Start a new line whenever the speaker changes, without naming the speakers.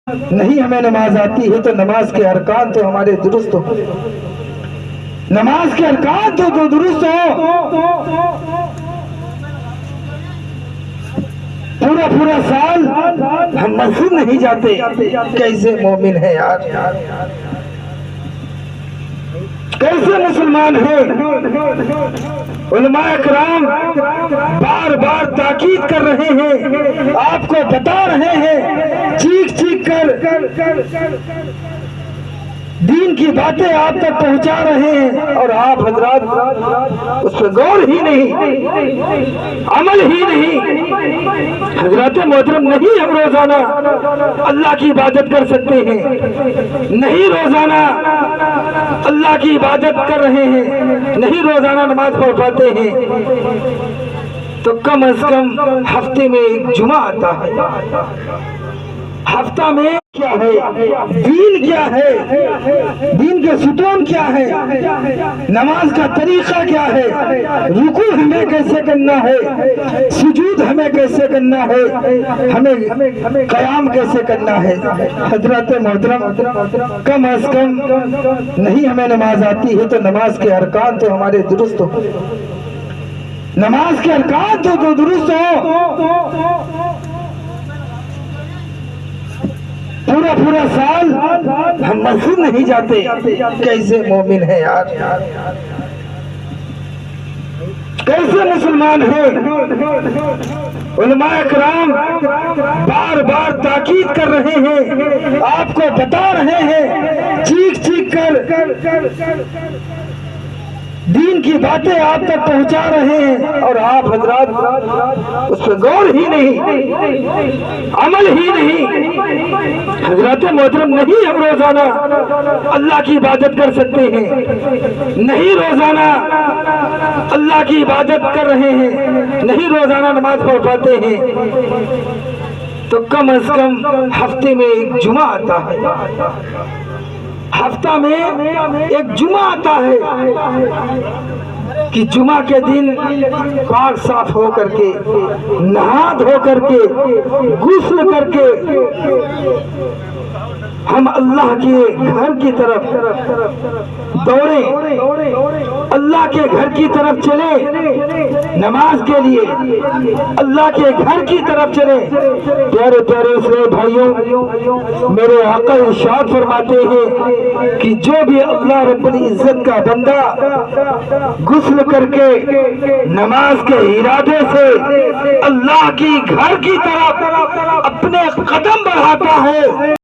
نہیں ہمیں نماز آتی ہے تو نماز کے ارکان تو ہمارے درست ہو، نماز کے ارکان تو درست ہو۔ پورا سال ہم مسجد نہیں جاتے، کیسے مومن ہے یار، کیسے مسلمان ہیں؟ علماء کرام بار بار تاکید کر رہے ہیں، آپ کو بتا رہے ہیں، چیخ کر دین کی باتیں آپ تک پہنچا رہے ہیں، اور آپ حضرات اس پہ غور ہی نہیں، عمل ہی نہیں۔ حضرات محترم، نہیں ہم روزانہ اللہ کی عبادت کر سکتے ہیں، نہیں روزانہ اللہ کی عبادت کر رہے ہیں، نہیں روزانہ نماز پڑھ پاتے ہیں، تو کم از کم ہفتے میں ایک جمعہ آتا ہے۔ ہفتہ میں کیا ہے، دین کیا ہے، دین کے ستون کیا ہے، نماز کا طریقہ کیا ہے، رکوع ہمیں کیسے کرنا ہے، سجود ہمیں کیسے کرنا ہے، ہمیں قیام کیسے کرنا ہے۔ حضرات محترم، کم از کم نہیں ہمیں نماز آتی ہے تو نماز کے ارکان تو ہمارے درست ہو، نماز کے ارکان تو درست ہو۔ پورا سال ہم مسجد نہیں جاتے، کیسے مومن ہے یار، کیسے مسلمان ہیں؟ علماء کرام بار بار تاکید کر رہے ہیں، آپ کو بتا رہے ہیں، چیخ کر دین کی باتیں آپ تک پہنچا رہے ہیں، اور آپ حضرات اس پہ غور ہی نہیں، عمل ہی نہیں۔ حضرات محترم، نہیں ہم روزانہ اللہ کی عبادت کر سکتے ہیں، نہیں روزانہ اللہ کی عبادت کر رہے ہیں، نہیں روزانہ نماز پڑھ پاتے ہیں، تو کم از کم ہفتے میں ایک جمعہ آتا ہے، ہفتہ میں ایک جمعہ آتا ہے کہ جمعہ کے دن پاک صاف ہو کر کے، نہا دھو کر کے، غسل کر کے ہم اللہ کے گھر کی طرف دوڑیں، اللہ کے گھر کی طرف چلیں نماز کے لیے، اللہ کے گھر کی طرف چلیں۔ پیارے اسلام بھائیوں، میرے آقا ارشاد فرماتے ہیں کہ جو بھی اللہ رب العزت کا بندہ غسل کر کے نماز کے ارادے سے اللہ کی گھر کی طرف اپنے قدم بڑھاتا ہے،